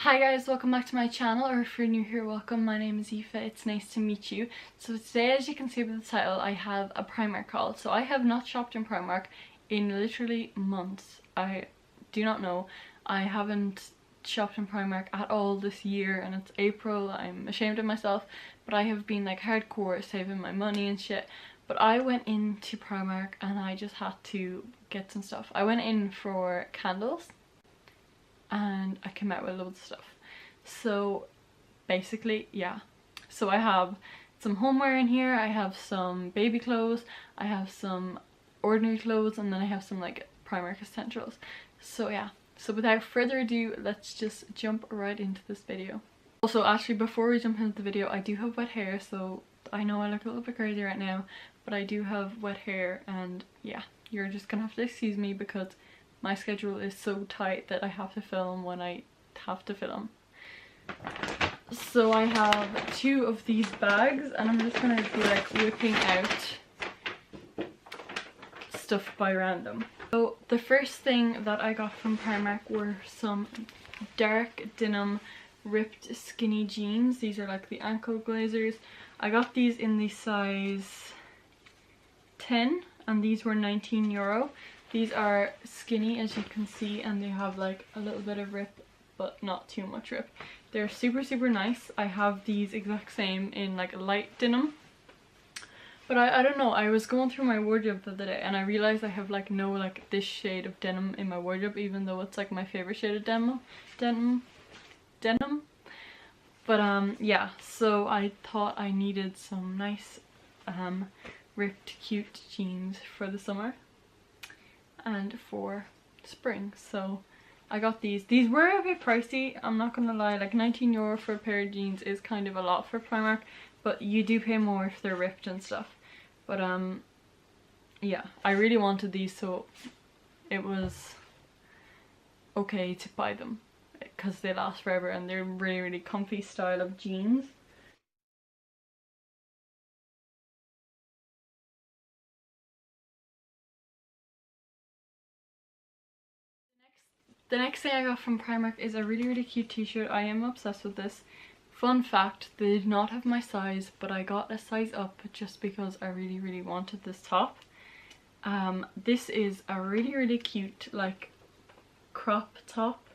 Hi guys, welcome back to my channel, or if you're new here, welcome. My name is Aoife. It's nice to meet you. So today, as you can see by the title, I have a Primark haul. So I have not shopped in Primark in literally months. I do not know. I haven't shopped in Primark at all this year, and it's April. I'm ashamed of myself, but I have been like hardcore saving my money and shit. But I went into Primark and I just had to get some stuff. I went in for candles and I came out with loads of stuff. So basically, yeah. So I have some homeware in here, I have some baby clothes, I have some ordinary clothes, and then I have some like Primark essentials. So yeah. So without further ado, let's just jump right into this video. Also, actually, before we jump into the video, I do have wet hair, so I know I look a little bit crazy right now, but I do have wet hair, and yeah, you're just gonna have to excuse me because my schedule is so tight that I have to film when I have to film. So I have two of these bags, and I'm just gonna be like whipping out stuff by random. So the first thing that I got from Primark were some dark denim ripped skinny jeans. These are like the ankle glazers. I got these in the size 10 and these were €19. These are skinny, as you can see, and they have like a little bit of rip but not too much rip. They're super nice. I have these exact same in like a light denim, but I don't know, I was going through my wardrobe the other day and I realized I have like no like this shade of denim in my wardrobe, even though it's like my favorite shade of denim. But yeah, so I thought I needed some nice ripped cute jeans for the summer and for spring, so I got these. These were a bit pricey, I'm not gonna lie. Like €19 for a pair of jeans is kind of a lot for Primark, but you do pay more if they're ripped and stuff. But yeah, I really wanted these, so it was okay to buy them because they last forever and they're really comfy style of jeans. The next thing I got from Primark is a really cute t-shirt. I am obsessed with this. Fun fact, they did not have my size, but I got a size up just because I really wanted this top. This is a really cute like crop top,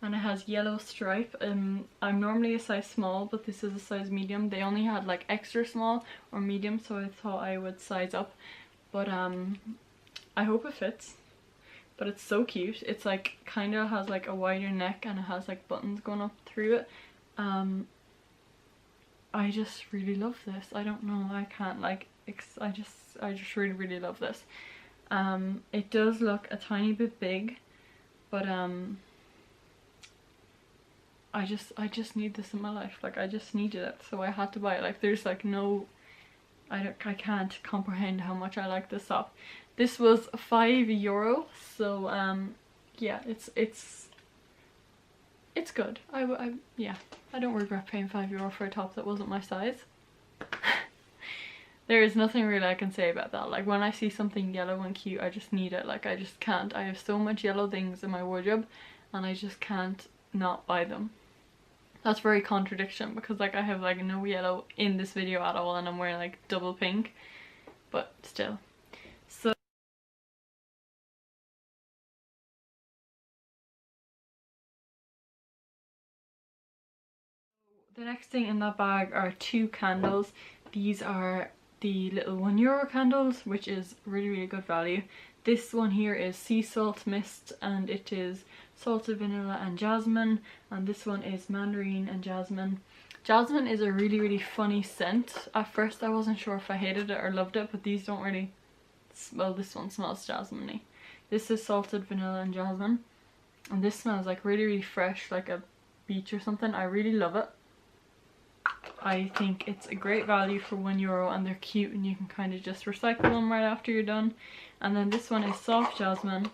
and it has yellow stripe. I'm normally a size small, but this is a size medium. They only had like extra small or medium, so I thought I would size up. But I hope it fits. But it's so cute. It's like kind of has like a wider neck and it has like buttons going up through it. I just really love this. I don't know, I can't like I just really love this. It does look a tiny bit big, but I just need this in my life. Like I just needed it, so I had to buy it. Like there's like no, I can't comprehend how much I like this top. This was €5, so yeah, it's good. Yeah, I don't regret paying €5 for a top that wasn't my size. There is nothing really I can say about that. Like when I see something yellow and cute, I just need it. Like I just can't. I have so much yellow things in my wardrobe and I just can't not buy them. That's very contradiction because like I have like no yellow in this video at all and I'm wearing like double pink, but still. So the next thing in that bag are two candles. These are the little €1 candles, which is really good value. This one here is sea salt mist and it is salted vanilla and jasmine, and this one is mandarin and jasmine. Jasmine is a really funny scent. At first I wasn't sure if I hated it or loved it, but these don't really, well, this one smells jasmine-y. This is salted vanilla and jasmine, and this smells like really fresh, like a beach or something. I really love it. I think it's a great value for €1 and they're cute and you can kind of just recycle them right after you're done. And then this one is soft jasmine.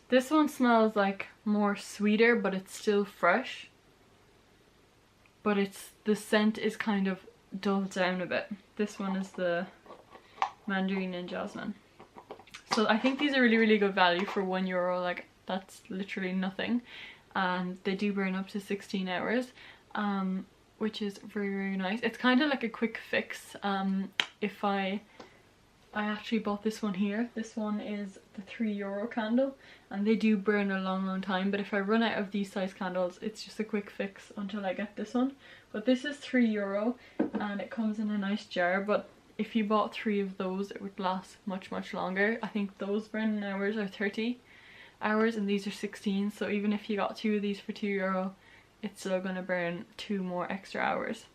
This one smells like more sweeter, but it's still fresh. But the scent is kind of dulled down a bit. This one is the mandarin and jasmine. So I think these are really good value for €1. Like that's literally nothing, and they do burn up to 16 hours, which is very nice. It's kind of like a quick fix. If I actually bought this one here. This one is the €3 candle, and they do burn a long time, but if I run out of these size candles, it's just a quick fix until I get this one. But this is €3 and it comes in a nice jar, but if you bought 3 of those it would last much longer. I think those burning hours are 30 hours and these are 16, so even if you got 2 of these for €2, it's still going to burn 2 more extra hours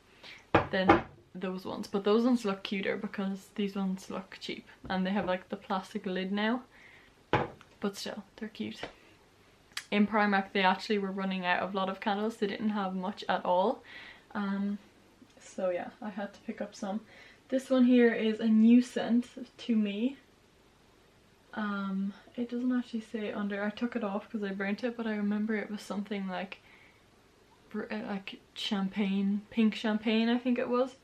than those ones. But those ones look cuter because these ones look cheap and they have like the plastic lid now, but still they're cute. In Primark they actually were running out of a lot of candles. They didn't have much at all, so yeah, I had to pick up some. This one here is a new scent to me. It doesn't actually say under. I took it off because I burnt it, but I remember it was something like champagne, pink champagne I think it was.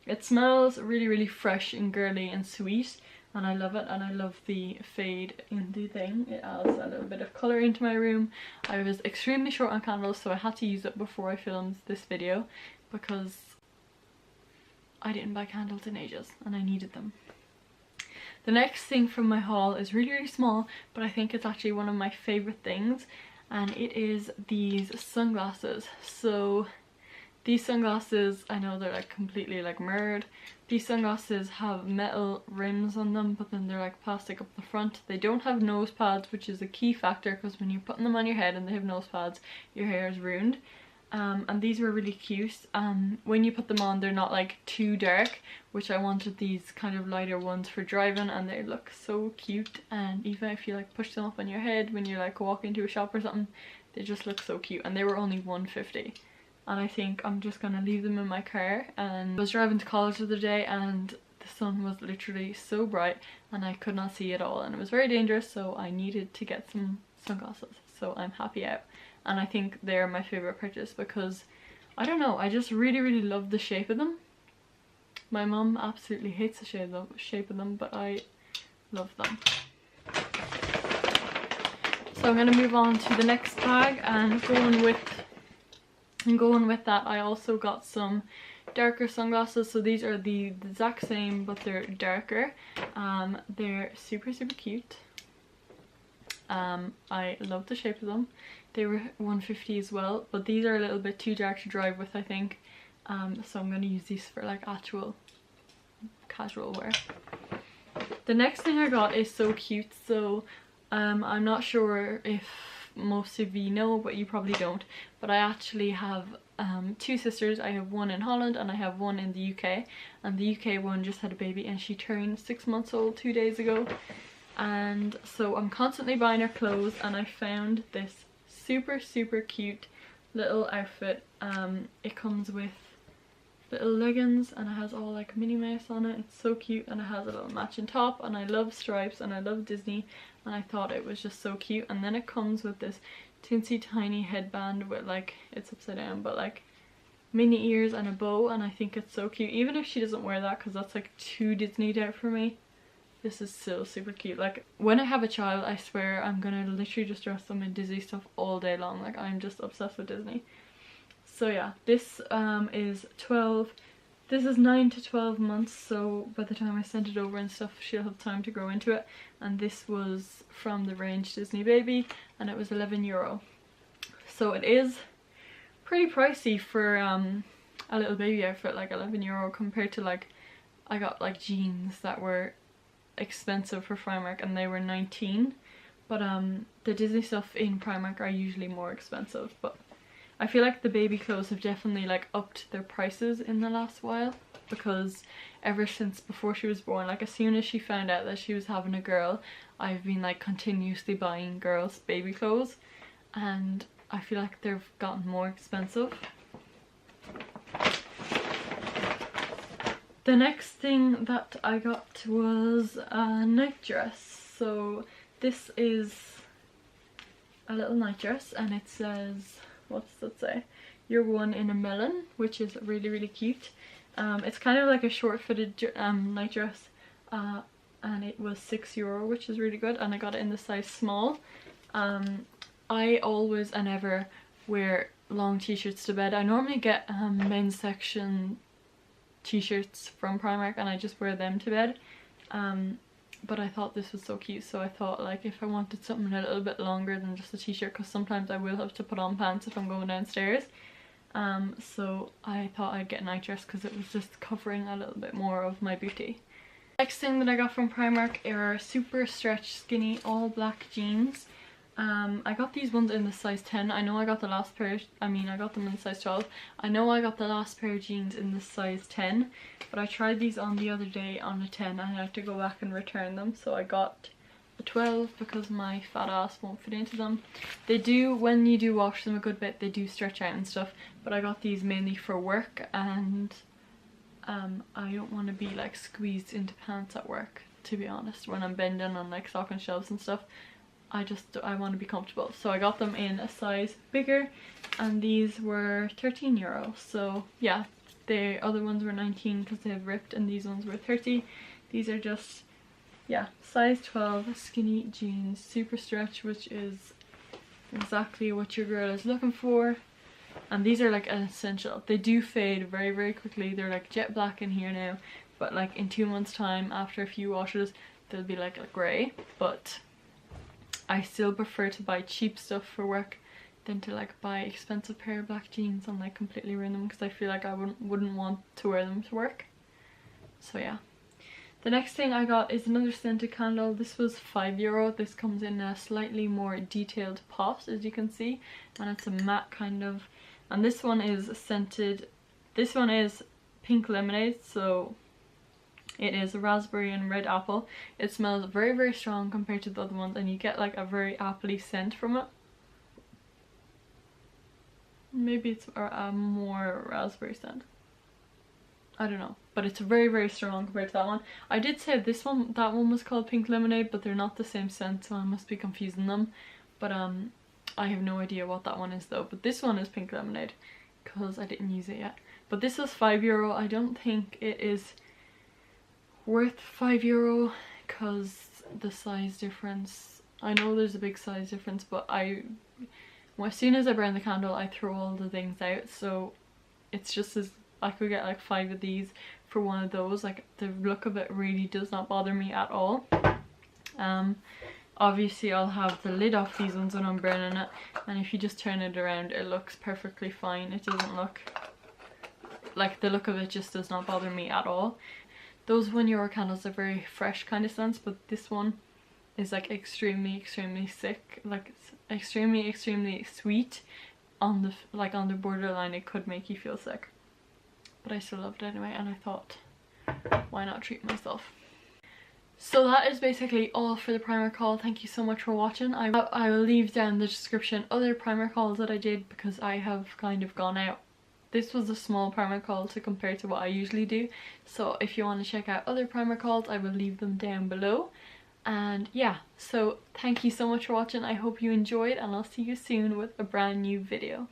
It smells really fresh and girly and sweet, and I love it, and I love the fade in the thing. It adds a little bit of colour into my room. I was extremely short on candles, so I had to use it before I filmed this video because I didn't buy candles in ages and I needed them. The next thing from my haul is really small, but I think it's actually one of my favourite things, and it is these sunglasses. So these sunglasses, I know they're like completely like mirrored. These sunglasses have metal rims on them, but then they're like plastic up the front. They don't have nose pads, which is a key factor because when you're putting them on your head and they have nose pads, your hair is ruined. And these were really cute. When you put them on, they're not like too dark, which I wanted these kind of lighter ones for driving, and they look so cute. And even if you like push them up on your head when you're like walking to a shop or something, they just look so cute. And they were only $1.50. And I think I'm just gonna leave them in my car. And I was driving to college the other day and the sun was literally so bright and I could not see at all, and it was very dangerous, so I needed to get some sunglasses. So I'm happy out, and I think they're my favourite purchase because I don't know, I just really love the shape of them. My mum absolutely hates the shape of them, but I love them. So I'm gonna move on to the next bag, and going with that I also got some darker sunglasses. So these are the exact same but they're darker. They're super cute. I love the shape of them. They were $1.50 as well, but these are a little bit too dark to drive with, I think. So I'm going to use these for like actual casual wear. The next thing I got is so cute. So I'm not sure if most of you know, but you probably don't, but I actually have 2 sisters. I have one in Holland and I have one in the UK, and the UK one just had a baby and she turned 6 months old 2 days ago, and so I'm constantly buying her clothes, and I found this super cute little outfit. It comes with little leggings and it has all like Minnie Mouse on it. It's so cute, and it has a little matching top, and I love stripes and I love Disney, and I thought it was just so cute. And then it comes with this teensy tiny headband with like, it's upside down, but like mini ears and a bow, and I think it's so cute. Even if she doesn't wear that, because that's like too Disneyed out for me, this is still super cute. Like when I have a child, I swear I'm gonna literally just dress them in Disney stuff all day long. Like I'm just obsessed with Disney. So yeah, this is 9 to 12 months, so by the time I send it over and stuff, she'll have time to grow into it. And this was from the range Disney Baby, and it was €11. So it is pretty pricey for a little baby outfit, like €11 compared to like, I got like jeans that were expensive for Primark and they were 19, but the Disney stuff in Primark are usually more expensive. But I feel like the baby clothes have definitely like upped their prices in the last while, because ever since before she was born, like as soon as she found out that she was having a girl, I've been like continuously buying girls baby clothes, and I feel like they've gotten more expensive. The next thing that I got was a night dress. So this is a little night dress, and it says, what's that say? You're one in a melon, which is really cute. It's kind of like a short fitted night dress, and it was €6, which is really good, and I got it in the size small. I always and ever wear long t-shirts to bed. I normally get men's section t-shirts from Primark and I just wear them to bed. But I thought this was so cute, so I thought like if I wanted something a little bit longer than just a t-shirt, because sometimes I will have to put on pants if I'm going downstairs. So I thought I'd get a night dress because it was just covering a little bit more of my booty. Next thing that I got from Primark are super stretch skinny all black jeans. I got these ones in the size 10. I know I got the last pair, I got them in size 12. I know I got the last pair of jeans in the size 10, but I tried these on the other day on a 10 and I had to go back and return them, so I got a 12 because my fat ass won't fit into them. They do, when you do wash them a good bit, they do stretch out and stuff, but I got these mainly for work, and I don't want to be like squeezed into pants at work, to be honest, when I'm bending on like stocking shelves and stuff. I want to be comfortable, so I got them in a size bigger, and these were €13. So yeah, the other ones were 19 because they have ripped, and these ones were 30. These are just, yeah, size 12 skinny jeans, super stretch, which is exactly what your girl is looking for. And these are like an essential. They do fade very, very quickly. They're like jet black in here now, but like in 2 months time, after a few washes, they'll be like a grey. But I still prefer to buy cheap stuff for work than to like buy expensive pair of black jeans and like completely ruin them, because I feel like I wouldn't want to wear them to work. So yeah. The next thing I got is another scented candle. This was €5. This comes in a slightly more detailed pot, as you can see, and it's a matte kind of, and this one is scented. This one is pink lemonade, so it is raspberry and red apple. It smells very, very strong compared to the other ones, and you get like a very appley scent from it. Maybe it's a more raspberry scent, I don't know, but it's very, very strong compared to that one. I did say that one was called pink lemonade, but they're not the same scent, so I must be confusing them. But I have no idea what that one is though. But this one is pink lemonade because I didn't use it yet. But this was €5. I don't think it is worth €5 because the size difference. I know there's a big size difference, but as soon as I burn the candle, I throw all the things out. So it's just as I could get like 5 of these for one of those. Like the look of it really does not bother me at all. Obviously I'll have the lid off these ones when I'm burning it, and if you just turn it around, it looks perfectly fine. It doesn't look like, the look of it just does not bother me at all. Those €1 candles are very fresh kind of scents, but this one is like extremely, extremely sick, like it's extremely, extremely sweet. On the borderline, it could make you feel sick, but I still loved it anyway, and I thought, why not treat myself? So that is basically all for the Primark haul. Thank you so much for watching. I will leave down the description other Primark hauls that I did, because I have kind of gone out. This was a small Primark haul to compare to what I usually do, so if you want to check out other Primark hauls, I will leave them down below. And yeah, so thank you so much for watching. I hope you enjoyed, and I'll see you soon with a brand new video.